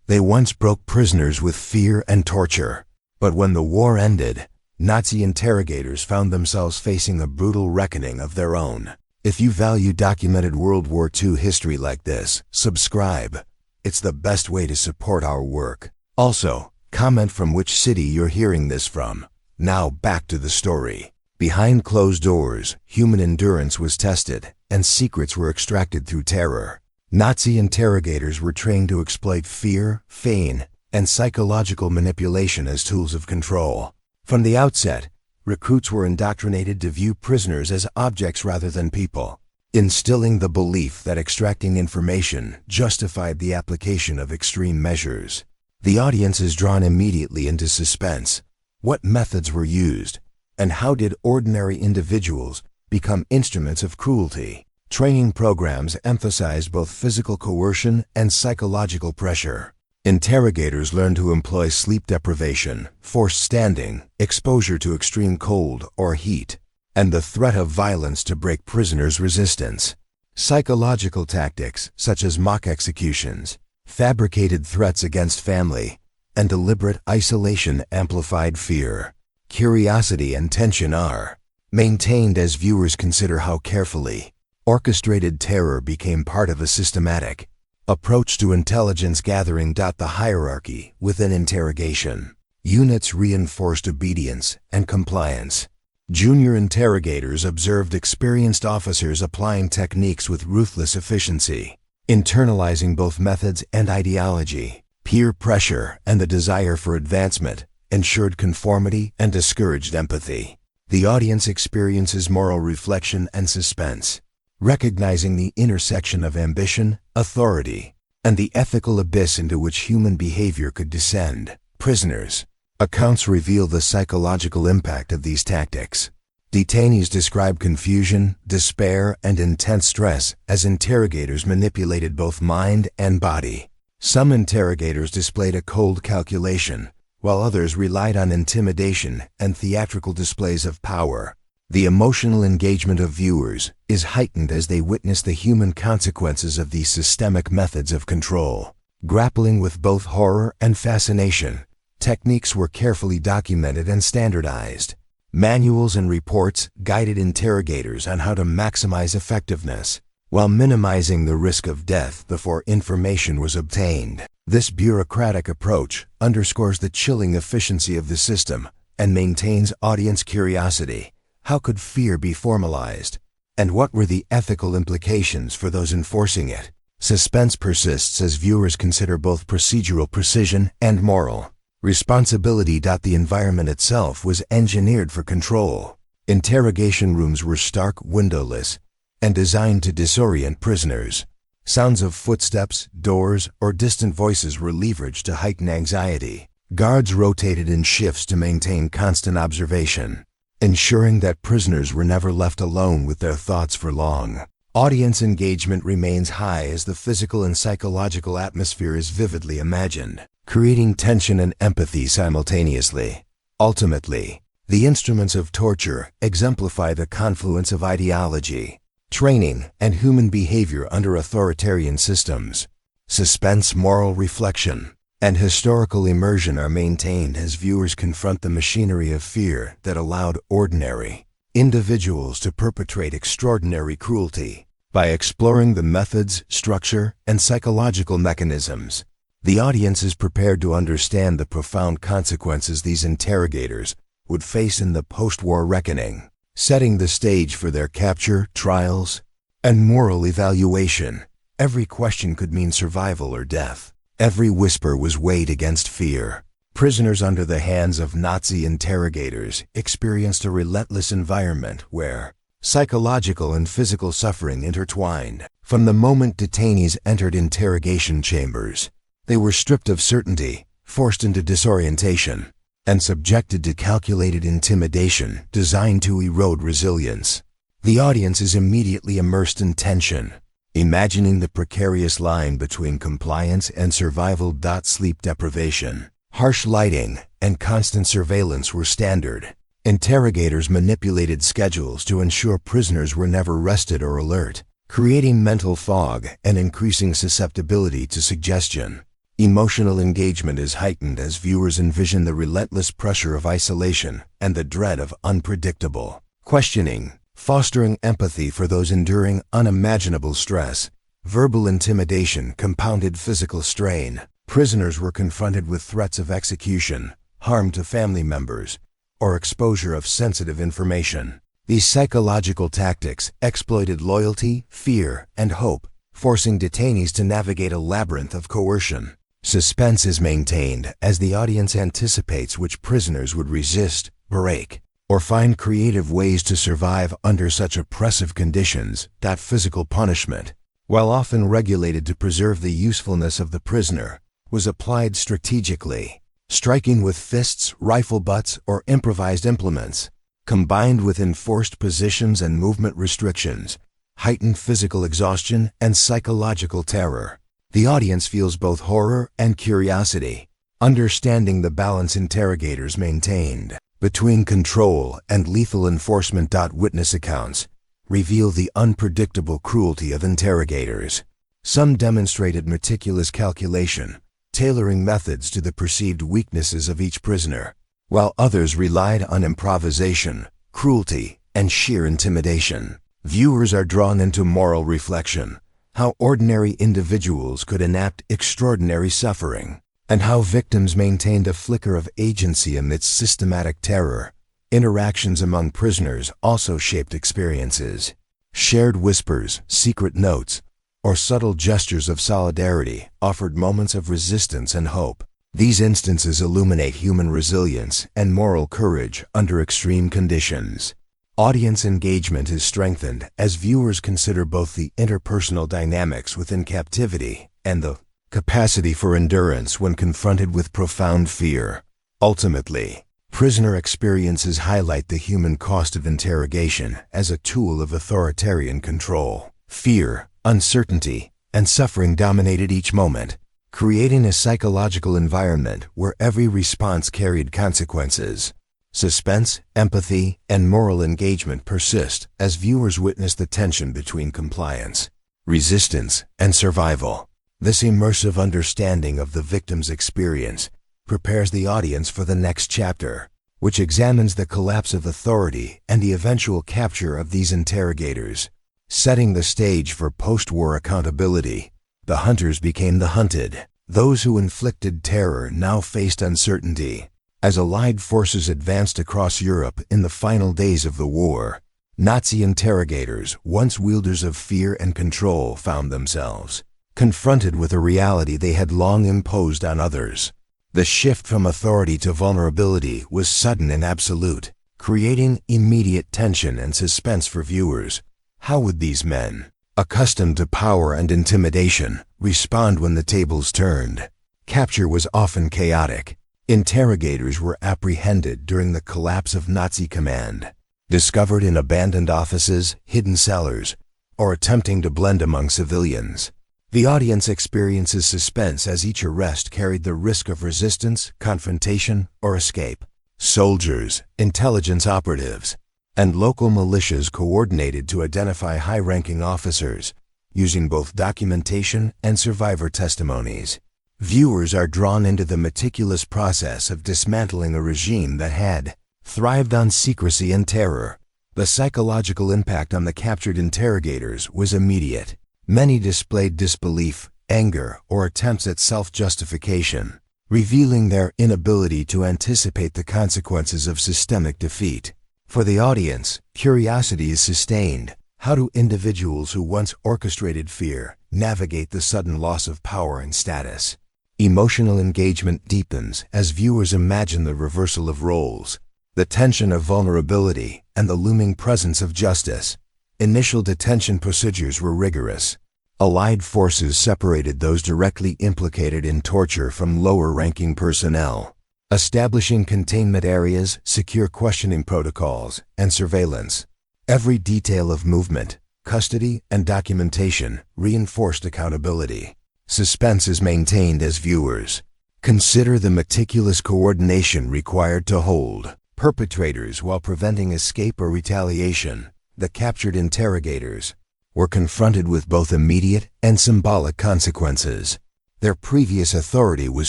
They once broke prisoners with fear and torture. But when the war ended, Nazi interrogators found themselves facing a brutal reckoning of their own. If you value documented World War II history like this, subscribe. It's the best way to support our work. Also, comment from which city you're hearing this from. Now back to the story. Behind closed doors, human endurance was tested, and secrets were extracted through terror. Nazi interrogators were trained to exploit fear, feign, and psychological manipulation as tools of control. From the outset, recruits were indoctrinated to view prisoners as objects rather than people, instilling the belief that extracting information justified the application of extreme measures. The audience is drawn immediately into suspense. What methods were used, and how did ordinary individuals become instruments of cruelty? Training programs emphasized both physical coercion and psychological pressure. Interrogators learned to employ sleep deprivation, forced standing, exposure to extreme cold or heat, and the threat of violence to break prisoners' resistance. Psychological tactics such as mock executions, fabricated threats against family, and deliberate isolation amplified fear. Curiosity and tension are maintained as viewers consider how carefully orchestrated terror became part of a systematic approach to intelligence gathering. The hierarchy within interrogation. Units reinforced obedience and compliance. Junior interrogators observed experienced officers applying techniques with ruthless efficiency, internalizing both methods and ideology. Peer pressure and the desire for advancement ensured conformity and discouraged empathy. The audience experiences moral reflection and suspense, recognizing the intersection of ambition, authority, and the ethical abyss into which human behavior could descend. Prisoners. Accounts reveal the psychological impact of these tactics. Detainees describe confusion, despair, and intense stress as interrogators manipulated both mind and body. Some interrogators displayed a cold calculation, while others relied on intimidation and theatrical displays of power. The emotional engagement of viewers is heightened as they witness the human consequences of these systemic methods of control. Grappling with both horror and fascination, techniques were carefully documented and standardized. Manuals and reports guided interrogators on how to maximize effectiveness, while minimizing the risk of death before information was obtained. This bureaucratic approach underscores the chilling efficiency of the system and maintains audience curiosity. How could fear be formalized? And what were the ethical implications for those enforcing it? Suspense persists as viewers consider both procedural precision and moral responsibility. The environment itself was engineered for control. Interrogation rooms were stark, windowless, and designed to disorient prisoners. Sounds of footsteps, doors, or distant voices were leveraged to heighten anxiety. Guards rotated in shifts to maintain constant observation, ensuring that prisoners were never left alone with their thoughts for long. Audience engagement remains high as the physical and psychological atmosphere is vividly imagined, creating tension and empathy simultaneously. Ultimately, the instruments of torture exemplify the confluence of ideology, training, and human behavior under authoritarian systems. Suspense, moral reflection, and historical immersion are maintained as viewers confront the machinery of fear that allowed ordinary individuals to perpetrate extraordinary cruelty. By exploring the methods, structure, and psychological mechanisms, the audience is prepared to understand the profound consequences these interrogators would face in the post-war reckoning, setting the stage for their capture, trials, and moral evaluation. Every question could mean survival or death. Every whisper was weighed against fear. Prisoners under the hands of Nazi interrogators experienced a relentless environment where psychological and physical suffering intertwined. From the moment detainees entered interrogation chambers, they were stripped of certainty, forced into disorientation, and subjected to calculated intimidation designed to erode resilience. The audience is immediately immersed in tension, imagining the precarious line between compliance and survival. Sleep deprivation, harsh lighting, and constant surveillance were standard. Interrogators manipulated schedules to ensure prisoners were never rested or alert, creating mental fog and increasing susceptibility to suggestion. Emotional engagement is heightened as viewers envision the relentless pressure of isolation and the dread of unpredictable questioning, fostering empathy for those enduring unimaginable stress. Verbal intimidation compounded physical strain. Prisoners were confronted with threats of execution, harm to family members, or exposure of sensitive information. These psychological tactics exploited loyalty, fear, and hope, forcing detainees to navigate a labyrinth of coercion. Suspense is maintained as the audience anticipates which prisoners would resist, break, or find creative ways to survive under such oppressive conditions. That physical punishment, while often regulated to preserve the usefulness of the prisoner, was applied strategically. Striking with fists, rifle butts, or improvised implements, combined with enforced positions and movement restrictions, heightened physical exhaustion and psychological terror. The audience feels both horror and curiosity, understanding the balance interrogators maintained between control and lethal enforcement. Witness accounts reveal the unpredictable cruelty of interrogators. Some demonstrated meticulous calculation, tailoring methods to the perceived weaknesses of each prisoner, while others relied on improvisation, cruelty, and sheer intimidation. Viewers are drawn into moral reflection, how ordinary individuals could enact extraordinary suffering, and how victims maintained a flicker of agency amidst systematic terror. Interactions among prisoners also shaped experiences. Shared whispers, secret notes, or subtle gestures of solidarity offered moments of resistance and hope. These instances illuminate human resilience and moral courage under extreme conditions. Audience engagement is strengthened as viewers consider both the interpersonal dynamics within captivity and the capacity for endurance when confronted with profound fear. Ultimately, prisoner experiences highlight the human cost of interrogation as a tool of authoritarian control. Fear, uncertainty, and suffering dominated each moment, creating a psychological environment where every response carried consequences. Suspense, empathy, and moral engagement persist as viewers witness the tension between compliance, resistance, and survival. This immersive understanding of the victim's experience prepares the audience for the next chapter, which examines the collapse of authority and the eventual capture of these interrogators. Setting the stage for post-war accountability, the hunters became the hunted. Those who inflicted terror now faced uncertainty. As Allied forces advanced across Europe in the final days of the war, Nazi interrogators, once wielders of fear and control, found themselves confronted with a reality they had long imposed on others. The shift from authority to vulnerability was sudden and absolute, creating immediate tension and suspense for viewers. How would these men, accustomed to power and intimidation, respond when the tables turned? Capture was often chaotic. Interrogators were apprehended during the collapse of Nazi command, discovered in abandoned offices, hidden cellars, or attempting to blend among civilians. The audience experiences suspense as each arrest carried the risk of resistance, confrontation, or escape. Soldiers, intelligence operatives, and local militias coordinated to identify high-ranking officers, using both documentation and survivor testimonies. Viewers are drawn into the meticulous process of dismantling a regime that had thrived on secrecy and terror. The psychological impact on the captured interrogators was immediate. Many displayed disbelief, anger, or attempts at self-justification, revealing their inability to anticipate the consequences of systemic defeat. For the audience, curiosity is sustained. How do individuals who once orchestrated fear navigate the sudden loss of power and status? Emotional engagement deepens as viewers imagine the reversal of roles, the tension of vulnerability, and the looming presence of justice. Initial detention procedures were rigorous. Allied forces separated those directly implicated in torture from lower-ranking personnel, establishing containment areas, secure questioning protocols, and surveillance. Every detail of movement, custody, and documentation reinforced accountability. Suspense is maintained as viewers consider the meticulous coordination required to hold perpetrators while preventing escape or retaliation. The captured interrogators were confronted with both immediate and symbolic consequences. Their previous authority was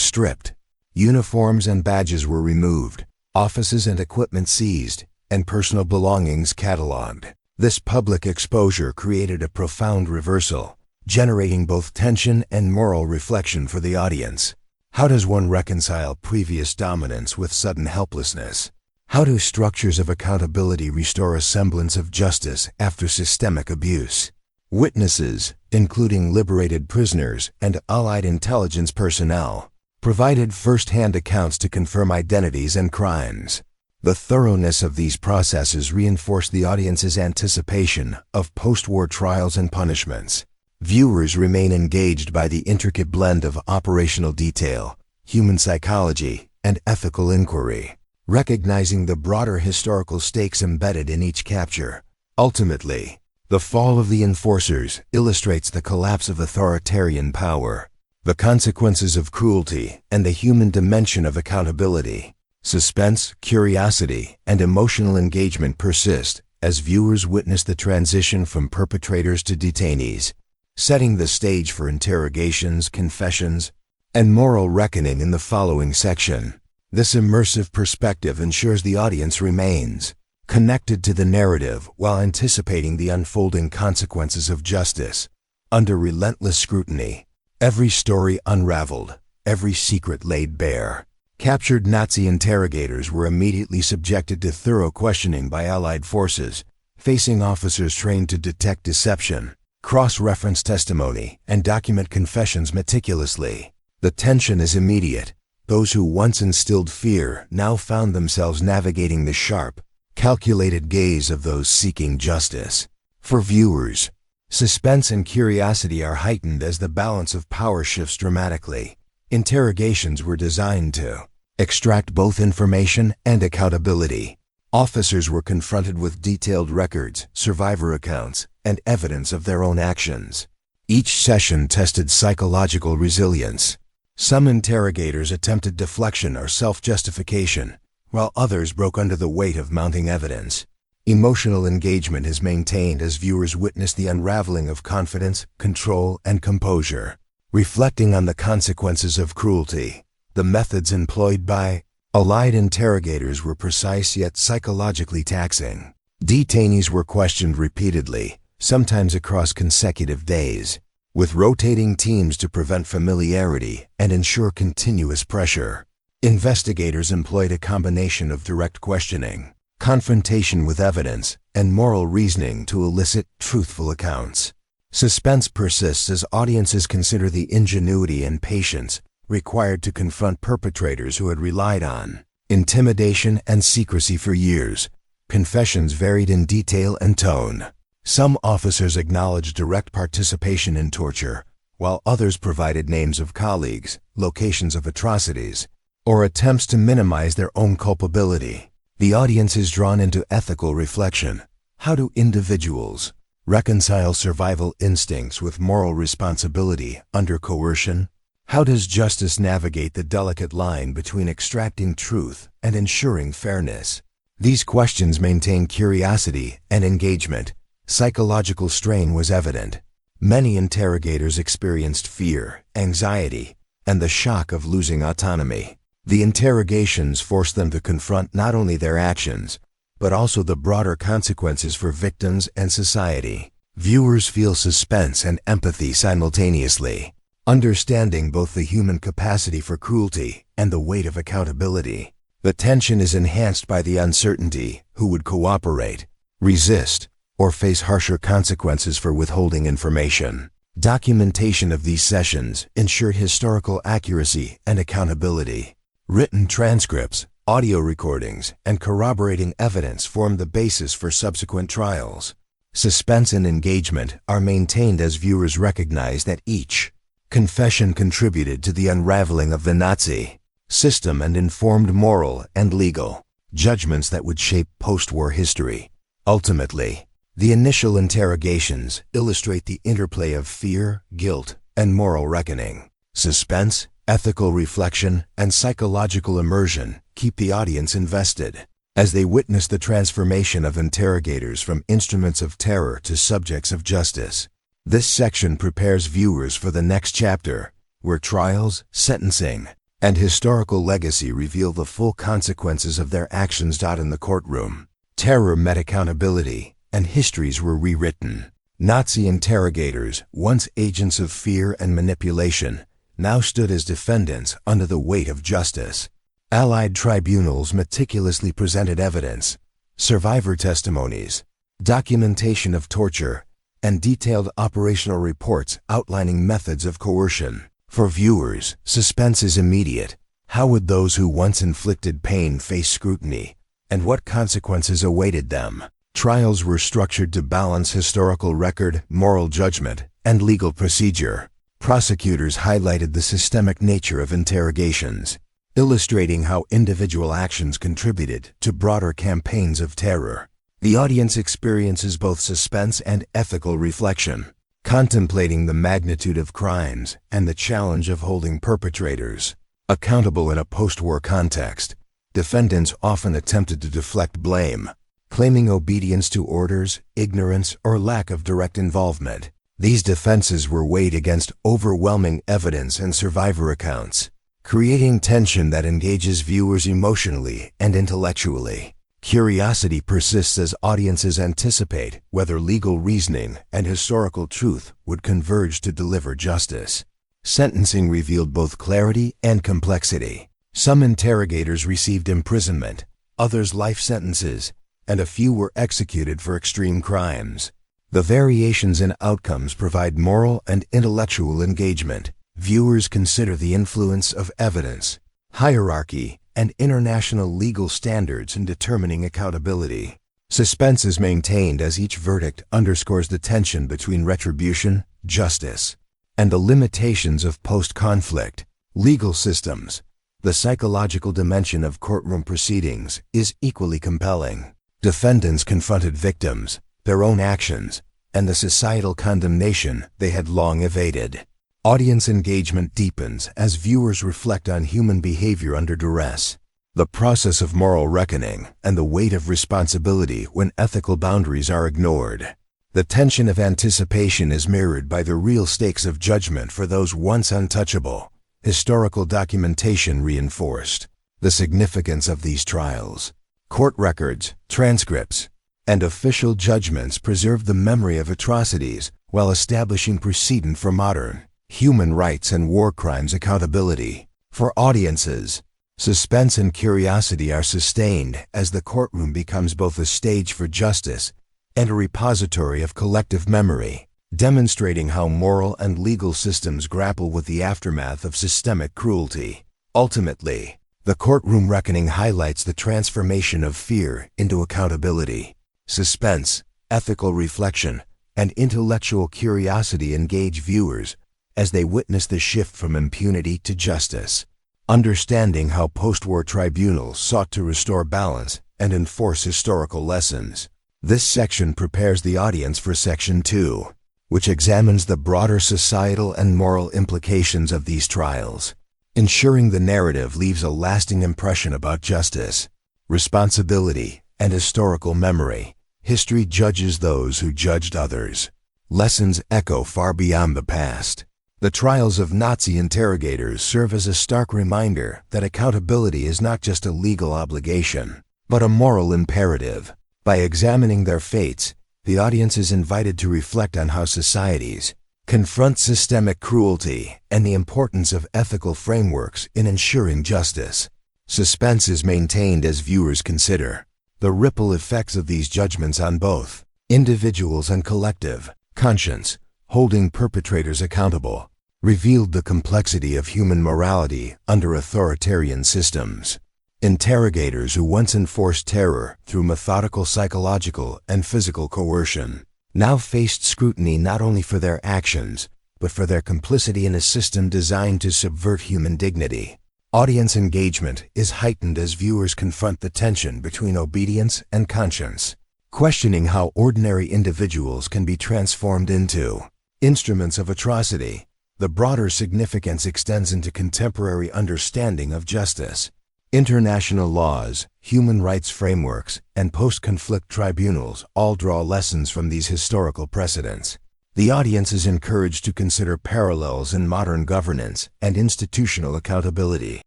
stripped. Uniforms and badges were removed, offices and equipment seized, and personal belongings catalogued. This public exposure created a profound reversal, generating both tension and moral reflection for the audience. How does one reconcile previous dominance with sudden helplessness? How do structures of accountability restore a semblance of justice after systemic abuse? Witnesses, including liberated prisoners and Allied intelligence personnel, provided first-hand accounts to confirm identities and crimes. The thoroughness of these processes reinforced the audience's anticipation of post-war trials and punishments. Viewers remain engaged by the intricate blend of operational detail, human psychology, and ethical inquiry, recognizing the broader historical stakes embedded in each capture. Ultimately, the fall of the enforcers illustrates the collapse of authoritarian power, the consequences of cruelty, and the human dimension of accountability. Suspense, curiosity, and emotional engagement persist as viewers witness the transition from perpetrators to detainees, setting the stage for interrogations, confessions, and moral reckoning in the following section. This immersive perspective ensures the audience remains connected to the narrative while anticipating the unfolding consequences of justice. Under relentless scrutiny, every story unraveled, every secret laid bare. Captured Nazi interrogators were immediately subjected to thorough questioning by Allied forces, facing officers trained to detect deception, cross-reference testimony, and document confessions meticulously. The tension is immediate. Those who once instilled fear now found themselves navigating the sharp, calculated gaze of those seeking justice. For viewers, suspense and curiosity are heightened as the balance of power shifts dramatically. Interrogations were designed to extract both information and accountability. Officers were confronted with detailed records, survivor accounts, and evidence of their own actions. Each session tested psychological resilience. Some interrogators attempted deflection or self-justification, while others broke under the weight of mounting evidence. Emotional engagement is maintained as viewers witness the unraveling of confidence, control, and composure. Reflecting on the consequences of cruelty, the methods employed by Allied interrogators were precise yet psychologically taxing. Detainees were questioned repeatedly, sometimes across consecutive days, with rotating teams to prevent familiarity and ensure continuous pressure. Investigators employed a combination of direct questioning, confrontation with evidence, and moral reasoning to elicit truthful accounts. Suspense persists as audiences consider the ingenuity and patience required to confront perpetrators who had relied on intimidation and secrecy for years. Confessions varied in detail and tone. Some officers acknowledged direct participation in torture, while others provided names of colleagues, locations of atrocities, or attempts to minimize their own culpability. The audience is drawn into ethical reflection. How do individuals reconcile survival instincts with moral responsibility under coercion? How does justice navigate the delicate line between extracting truth and ensuring fairness? These questions maintain curiosity and engagement. Psychological strain was evident. Many interrogators experienced fear, anxiety, and the shock of losing autonomy. The interrogations forced them to confront not only their actions, but also the broader consequences for victims and society. Viewers feel suspense and empathy simultaneously, understanding both the human capacity for cruelty and the weight of accountability. The tension is enhanced by the uncertainty: who would cooperate, resist, or face harsher consequences for withholding information. Documentation of these sessions ensured historical accuracy and accountability. Written transcripts, audio recordings, and corroborating evidence form the basis for subsequent trials. Suspense and engagement are maintained as viewers recognize that each confession contributed to the unraveling of the Nazi system and informed moral and legal judgments that would shape post-war history. Ultimately, the initial interrogations illustrate the interplay of fear, guilt, and moral reckoning. Suspense, ethical reflection, and psychological immersion keep the audience invested as they witness the transformation of interrogators from instruments of terror to subjects of justice. This section prepares viewers for the next chapter, where trials, sentencing, and historical legacy reveal the full consequences of their actions. In the courtroom, terror met accountability, and histories were rewritten. Nazi interrogators, once agents of fear and manipulation, now stood as defendants under the weight of justice. Allied tribunals meticulously presented evidence, survivor testimonies, documentation of torture, and detailed operational reports outlining methods of coercion. For viewers, suspense is immediate. How would those who once inflicted pain face scrutiny, and what consequences awaited them? Trials were structured to balance historical record, moral judgment, and legal procedure. Prosecutors highlighted the systemic nature of interrogations, illustrating how individual actions contributed to broader campaigns of terror. The audience experiences both suspense and ethical reflection, contemplating the magnitude of crimes and the challenge of holding perpetrators accountable in a post-war context. Defendants often attempted to deflect blame, claiming obedience to orders, ignorance, or lack of direct involvement. These defenses were weighed against overwhelming evidence and survivor accounts, creating tension that engages viewers emotionally and intellectually. Curiosity persists as audiences anticipate whether legal reasoning and historical truth would converge to deliver justice. Sentencing revealed both clarity and complexity. Some interrogators received imprisonment, others life sentences, and a few were executed for extreme crimes. The variations in outcomes provide moral and intellectual engagement. Viewers consider the influence of evidence, hierarchy, and international legal standards in determining accountability. Suspense is maintained as each verdict underscores the tension between retribution, justice, and the limitations of post-conflict legal systems. The psychological dimension of courtroom proceedings is equally compelling. Defendants confronted victims, their own actions, and the societal condemnation they had long evaded. Audience engagement deepens as viewers reflect on human behavior under duress, the process of moral reckoning, and the weight of responsibility when ethical boundaries are ignored. The tension of anticipation is mirrored by the real stakes of judgment for those once untouchable. Historical documentation reinforced the significance of these trials. Court records, transcripts, and official judgments preserve the memory of atrocities while establishing precedent for modern human rights and war crimes accountability. For audiences, suspense and curiosity are sustained as the courtroom becomes both a stage for justice and a repository of collective memory, demonstrating how moral and legal systems grapple with the aftermath of systemic cruelty. Ultimately, the courtroom reckoning highlights the transformation of fear into accountability. Suspense, ethical reflection, and intellectual curiosity engage viewers as they witness the shift from impunity to justice, understanding how post-war tribunals sought to restore balance and enforce historical lessons. This section prepares the audience for Section 2, which examines the broader societal and moral implications of these trials, ensuring the narrative leaves a lasting impression about justice, responsibility, and historical memory. History judges those who judged others. Lessons echo far beyond the past. The trials of Nazi interrogators serve as a stark reminder that accountability is not just a legal obligation, but a moral imperative. By examining their fates, the audience is invited to reflect on how societies confront systemic cruelty and the importance of ethical frameworks in ensuring justice. Suspense is maintained as viewers consider the ripple effects of these judgments on both individuals and collective conscience. Holding perpetrators accountable revealed the complexity of human morality under authoritarian systems. Interrogators who once enforced terror through methodical psychological and physical coercion now faced scrutiny not only for their actions, but for their complicity in a system designed to subvert human dignity. Audience engagement is heightened as viewers confront the tension between obedience and conscience, questioning how ordinary individuals can be transformed into instruments of atrocity. The broader significance extends into contemporary understanding of justice. International laws, human rights frameworks, and post-conflict tribunals all draw lessons from these historical precedents. The audience is encouraged to consider parallels in modern governance and institutional accountability.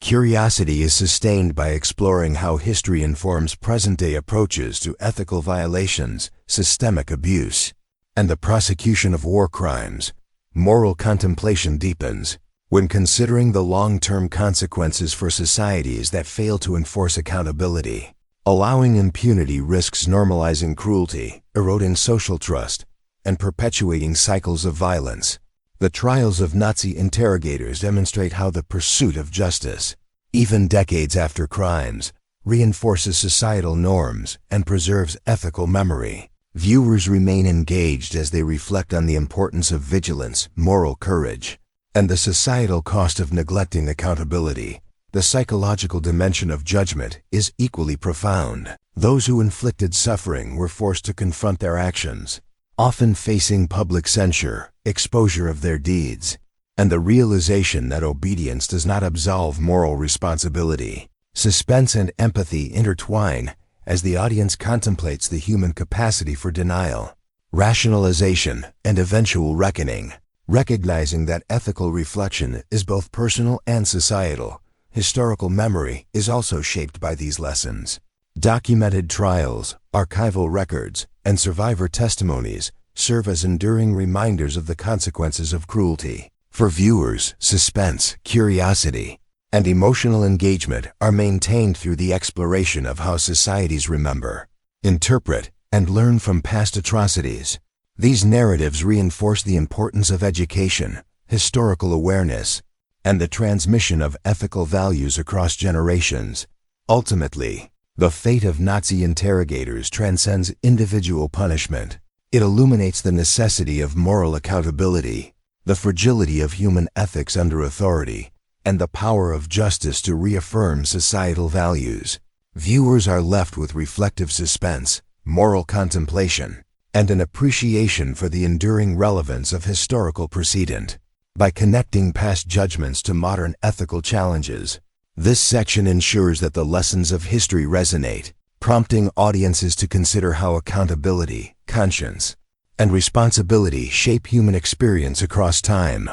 Curiosity is sustained by exploring how history informs present-day approaches to ethical violations, systemic abuse, and the prosecution of war crimes. Moral contemplation deepens when considering the long-term consequences for societies that fail to enforce accountability. Allowing impunity risks normalizing cruelty, eroding social trust, and perpetuating cycles of violence. The trials of Nazi interrogators demonstrate how the pursuit of justice, even decades after crimes, reinforces societal norms and preserves ethical memory. Viewers remain engaged as they reflect on the importance of vigilance, moral courage, and the societal cost of neglecting accountability. The psychological dimension of judgment is equally profound. Those who inflicted suffering were forced to confront their actions, often facing public censure, exposure of their deeds, and the realization that obedience does not absolve moral responsibility. Suspense and empathy intertwine as the audience contemplates the human capacity for denial, rationalization, and eventual reckoning. Recognizing that ethical reflection is both personal and societal, historical memory is also shaped by these lessons. Documented trials, archival records, and survivor testimonies serve as enduring reminders of the consequences of cruelty. For viewers, suspense, curiosity, and emotional engagement are maintained through the exploration of how societies remember, interpret, and learn from past atrocities. These narratives reinforce the importance of education, historical awareness, and the transmission of ethical values across generations. Ultimately, the fate of Nazi interrogators transcends individual punishment. It illuminates the necessity of moral accountability, the fragility of human ethics under authority, and the power of justice to reaffirm societal values. Viewers are left with reflective suspense, moral contemplation, and an appreciation for the enduring relevance of historical precedent. By connecting past judgments to modern ethical challenges, this section ensures that the lessons of history resonate, prompting audiences to consider how accountability, conscience, and responsibility shape human experience across time.